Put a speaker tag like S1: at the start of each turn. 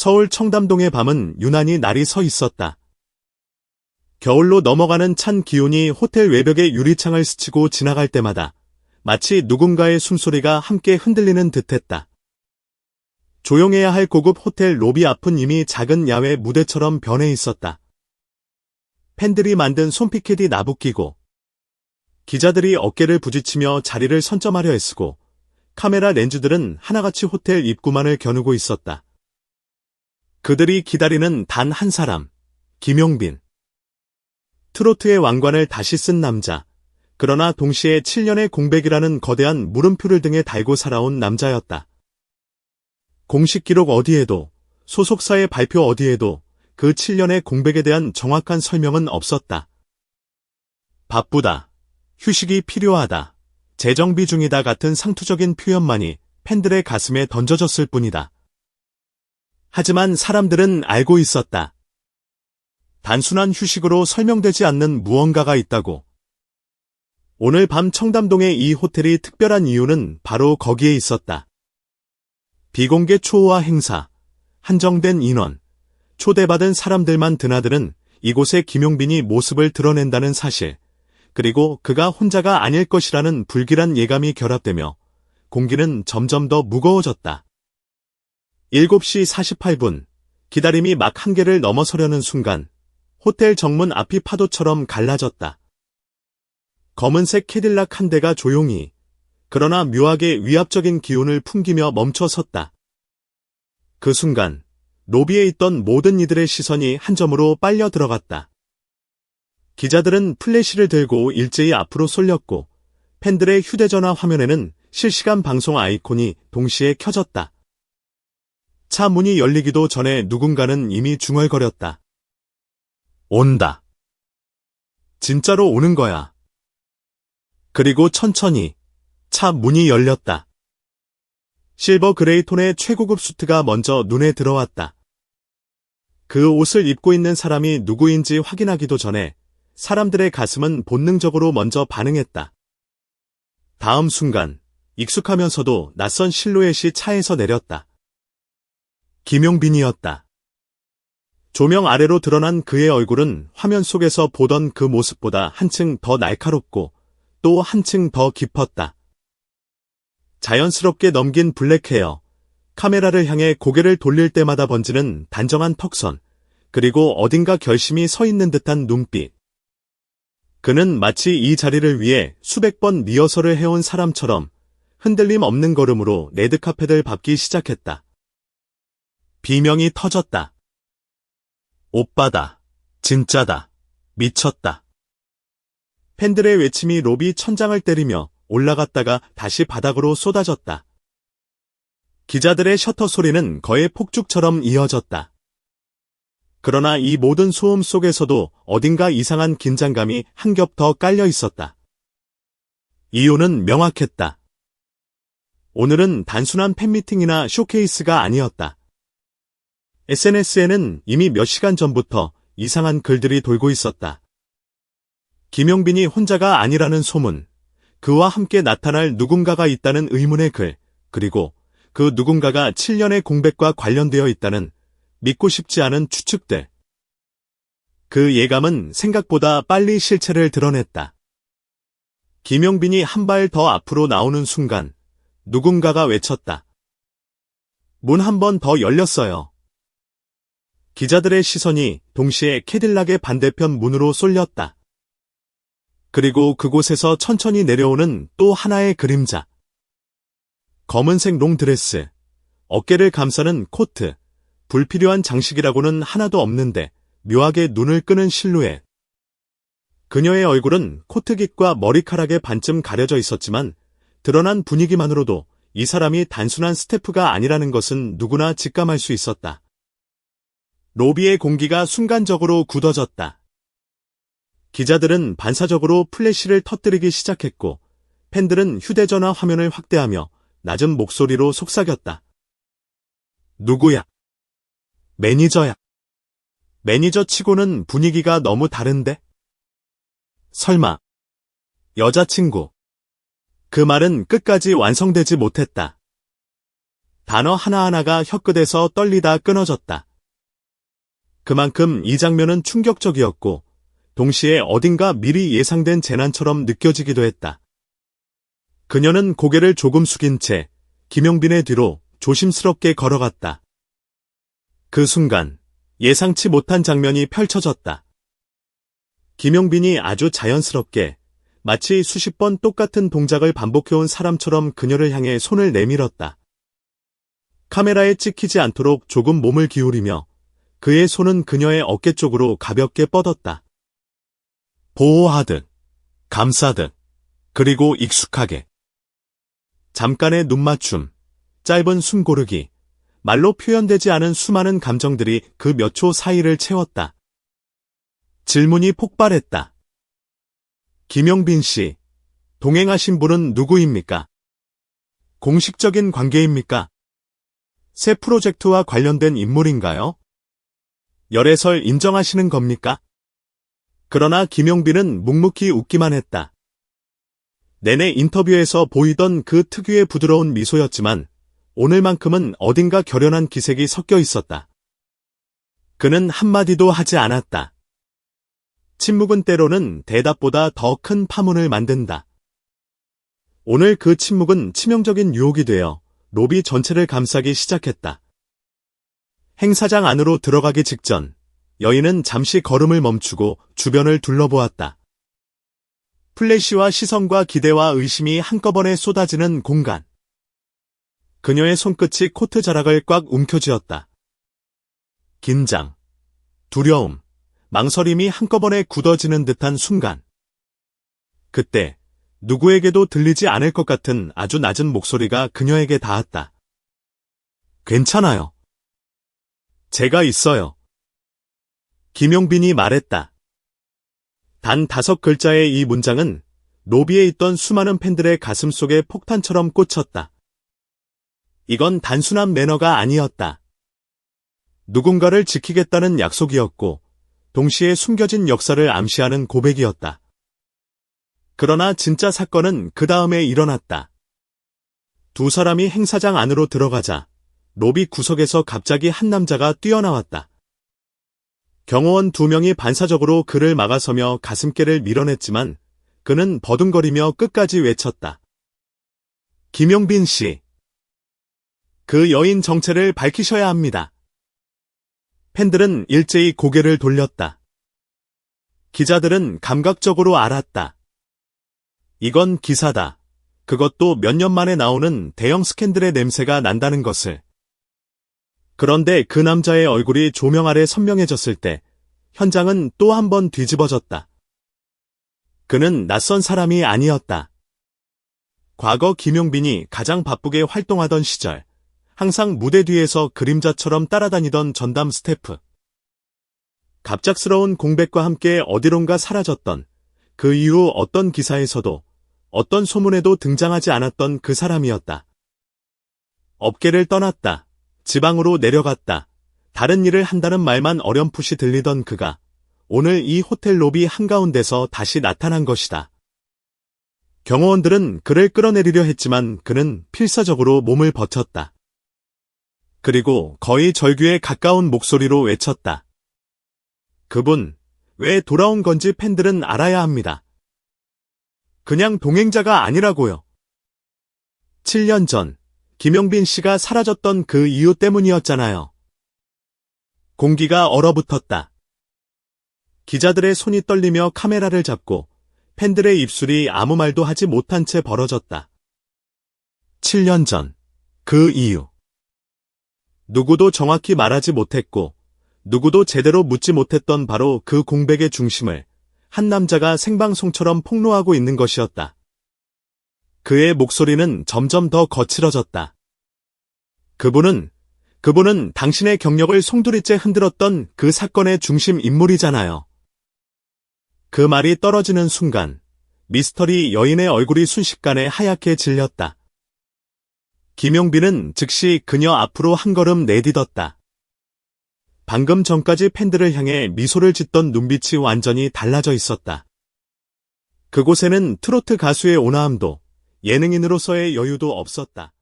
S1: 서울 청담동의 밤은 유난히 날이 서 있었다. 겨울로 넘어가는 찬 기온이 호텔 외벽의 유리창을 스치고 지나갈 때마다 마치 누군가의 숨소리가 함께 흔들리는 듯했다. 조용해야 할 고급 호텔 로비 앞은 이미 작은 야외 무대처럼 변해 있었다. 팬들이 만든 손피켓이 나부끼고 기자들이 어깨를 부딪히며 자리를 선점하려 애쓰고 카메라 렌즈들은 하나같이 호텔 입구만을 겨누고 있었다. 그들이 기다리는 단 한 사람, 김용빈. 트로트의 왕관을 다시 쓴 남자, 그러나 동시에 7년의 공백이라는 거대한 물음표를 등에 달고 살아온 남자였다. 공식 기록 어디에도, 소속사의 발표 어디에도 그 7년의 공백에 대한 정확한 설명은 없었다. 바쁘다, 휴식이 필요하다, 재정비 중이다 같은 상투적인 표현만이 팬들의 가슴에 던져졌을 뿐이다. 하지만 사람들은 알고 있었다. 단순한 휴식으로 설명되지 않는 무언가가 있다고. 오늘 밤 청담동의 이 호텔이 특별한 이유는 바로 거기에 있었다. 비공개 초호화 행사, 한정된 인원, 초대받은 사람들만 드나드는 이곳에 김용빈이 모습을 드러낸다는 사실, 그리고 그가 혼자가 아닐 것이라는 불길한 예감이 결합되며 공기는 점점 더 무거워졌다. 7시 48분, 기다림이 막 한계를 넘어서려는 순간 호텔 정문 앞이 파도처럼 갈라졌다. 검은색 캐딜락 한 대가 조용히, 그러나 묘하게 위압적인 기운을 풍기며 멈춰 섰다. 그 순간 로비에 있던 모든 이들의 시선이 한 점으로 빨려 들어갔다. 기자들은 플래시를 들고 일제히 앞으로 쏠렸고 팬들의 휴대전화 화면에는 실시간 방송 아이콘이 동시에 켜졌다. 차 문이 열리기도 전에 누군가는 이미 중얼거렸다. 온다. 진짜로 오는 거야. 그리고 천천히 차 문이 열렸다. 실버 그레이 톤의 최고급 수트가 먼저 눈에 들어왔다. 그 옷을 입고 있는 사람이 누구인지 확인하기도 전에 사람들의 가슴은 본능적으로 먼저 반응했다. 다음 순간 익숙하면서도 낯선 실루엣이 차에서 내렸다. 김용빈이었다. 조명 아래로 드러난 그의 얼굴은 화면 속에서 보던 그 모습보다 한층 더 날카롭고 또 한층 더 깊었다. 자연스럽게 넘긴 블랙 헤어, 카메라를 향해 고개를 돌릴 때마다 번지는 단정한 턱선, 그리고 어딘가 결심이 서 있는 듯한 눈빛. 그는 마치 이 자리를 위해 수백 번 리허설을 해온 사람처럼 흔들림 없는 걸음으로 레드카펫을 밟기 시작했다. 비명이 터졌다. 오빠다. 진짜다. 미쳤다. 팬들의 외침이 로비 천장을 때리며 올라갔다가 다시 바닥으로 쏟아졌다. 기자들의 셔터 소리는 거의 폭죽처럼 이어졌다. 그러나 이 모든 소음 속에서도 어딘가 이상한 긴장감이 한 겹 더 깔려 있었다. 이유는 명확했다. 오늘은 단순한 팬미팅이나 쇼케이스가 아니었다. SNS에는 이미 몇 시간 전부터 이상한 글들이 돌고 있었다. 김용빈이 혼자가 아니라는 소문, 그와 함께 나타날 누군가가 있다는 의문의 글, 그리고 그 누군가가 7년의 공백과 관련되어 있다는 믿고 싶지 않은 추측들. 그 예감은 생각보다 빨리 실체를 드러냈다. 김용빈이 한 발 더 앞으로 나오는 순간 누군가가 외쳤다. 문 한 번 더 열렸어요. 기자들의 시선이 동시에 캐딜락의 반대편 문으로 쏠렸다. 그리고 그곳에서 천천히 내려오는 또 하나의 그림자. 검은색 롱드레스, 어깨를 감싸는 코트, 불필요한 장식이라고는 하나도 없는데 묘하게 눈을 끄는 실루엣. 그녀의 얼굴은 코트깃과 머리카락에 반쯤 가려져 있었지만 드러난 분위기만으로도 이 사람이 단순한 스태프가 아니라는 것은 누구나 직감할 수 있었다. 로비의 공기가 순간적으로 굳어졌다. 기자들은 반사적으로 플래시를 터뜨리기 시작했고 팬들은 휴대전화 화면을 확대하며 낮은 목소리로 속삭였다. 누구야? 매니저야. 매니저 치고는 분위기가 너무 다른데? 설마 여자친구. 그 말은 끝까지 완성되지 못했다. 단어 하나하나가 혀끝에서 떨리다 끊어졌다. 그만큼 이 장면은 충격적이었고 동시에 어딘가 미리 예상된 재난처럼 느껴지기도 했다. 그녀는 고개를 조금 숙인 채 김용빈의 뒤로 조심스럽게 걸어갔다. 그 순간 예상치 못한 장면이 펼쳐졌다. 김용빈이 아주 자연스럽게 마치 수십 번 똑같은 동작을 반복해온 사람처럼 그녀를 향해 손을 내밀었다. 카메라에 찍히지 않도록 조금 몸을 기울이며 그의 손은 그녀의 어깨 쪽으로 가볍게 뻗었다. 보호하듯, 감싸듯, 그리고 익숙하게. 잠깐의 눈맞춤, 짧은 숨 고르기, 말로 표현되지 않은 수많은 감정들이 그 몇 초 사이를 채웠다. 질문이 폭발했다. 김용빈 씨, 동행하신 분은 누구입니까? 공식적인 관계입니까? 새 프로젝트와 관련된 인물인가요? 열애설 인정하시는 겁니까? 그러나 김용빈은 묵묵히 웃기만 했다. 내내 인터뷰에서 보이던 그 특유의 부드러운 미소였지만 오늘만큼은 어딘가 결연한 기색이 섞여 있었다. 그는 한마디도 하지 않았다. 침묵은 때로는 대답보다 더 큰 파문을 만든다. 오늘 그 침묵은 치명적인 유혹이 되어 로비 전체를 감싸기 시작했다. 행사장 안으로 들어가기 직전 여인은 잠시 걸음을 멈추고 주변을 둘러보았다. 플래시와 시선과 기대와 의심이 한꺼번에 쏟아지는 공간. 그녀의 손끝이 코트 자락을 꽉 움켜쥐었다. 긴장, 두려움, 망설임이 한꺼번에 굳어지는 듯한 순간. 그때 누구에게도 들리지 않을 것 같은 아주 낮은 목소리가 그녀에게 닿았다. 괜찮아요. 제가 있어요. 김용빈이 말했다. 단 5글자의 이 문장은 로비에 있던 수많은 팬들의 가슴 속에 폭탄처럼 꽂혔다. 이건 단순한 매너가 아니었다. 누군가를 지키겠다는 약속이었고 동시에 숨겨진 역사를 암시하는 고백이었다. 그러나 진짜 사건은 그 다음에 일어났다. 두 사람이 행사장 안으로 들어가자 로비 구석에서 갑자기 한 남자가 뛰어나왔다. 경호원 2명이 반사적으로 그를 막아서며 가슴께를 밀어냈지만 그는 버둥거리며 끝까지 외쳤다. 김용빈 씨. 그 여인 정체를 밝히셔야 합니다. 팬들은 일제히 고개를 돌렸다. 기자들은 감각적으로 알았다. 이건 기사다. 그것도 몇 년 만에 나오는 대형 스캔들의 냄새가 난다는 것을. 그런데 그 남자의 얼굴이 조명 아래 선명해졌을 때 현장은 또 한 번 뒤집어졌다. 그는 낯선 사람이 아니었다. 과거 김용빈이 가장 바쁘게 활동하던 시절 항상 무대 뒤에서 그림자처럼 따라다니던 전담 스태프. 갑작스러운 공백과 함께 어디론가 사라졌던 그 이후 어떤 기사에서도 어떤 소문에도 등장하지 않았던 그 사람이었다. 업계를 떠났다. 지방으로 내려갔다. 다른 일을 한다는 말만 어렴풋이 들리던 그가 오늘 이 호텔 로비 한가운데서 다시 나타난 것이다. 경호원들은 그를 끌어내리려 했지만 그는 필사적으로 몸을 버텼다. 그리고 거의 절규에 가까운 목소리로 외쳤다. 그분, 왜 돌아온 건지 팬들은 알아야 합니다. 그냥 동행자가 아니라고요. 7년 전 김용빈 씨가 사라졌던 그 이유 때문이었잖아요. 공기가 얼어붙었다. 기자들의 손이 떨리며 카메라를 잡고 팬들의 입술이 아무 말도 하지 못한 채 벌어졌다. 7년 전, 그 이유. 누구도 정확히 말하지 못했고 누구도 제대로 묻지 못했던 바로 그 공백의 중심을 한 남자가 생방송처럼 폭로하고 있는 것이었다. 그의 목소리는 점점 더 거칠어졌다. 그분은 당신의 경력을 송두리째 흔들었던 그 사건의 중심 인물이잖아요. 그 말이 떨어지는 순간 미스터리 여인의 얼굴이 순식간에 하얗게 질렸다. 김용빈은 즉시 그녀 앞으로 한 걸음 내딛었다. 방금 전까지 팬들을 향해 미소를 짓던 눈빛이 완전히 달라져 있었다. 그곳에는 트로트 가수의 온화함도 예능인으로서의 여유도 없었다.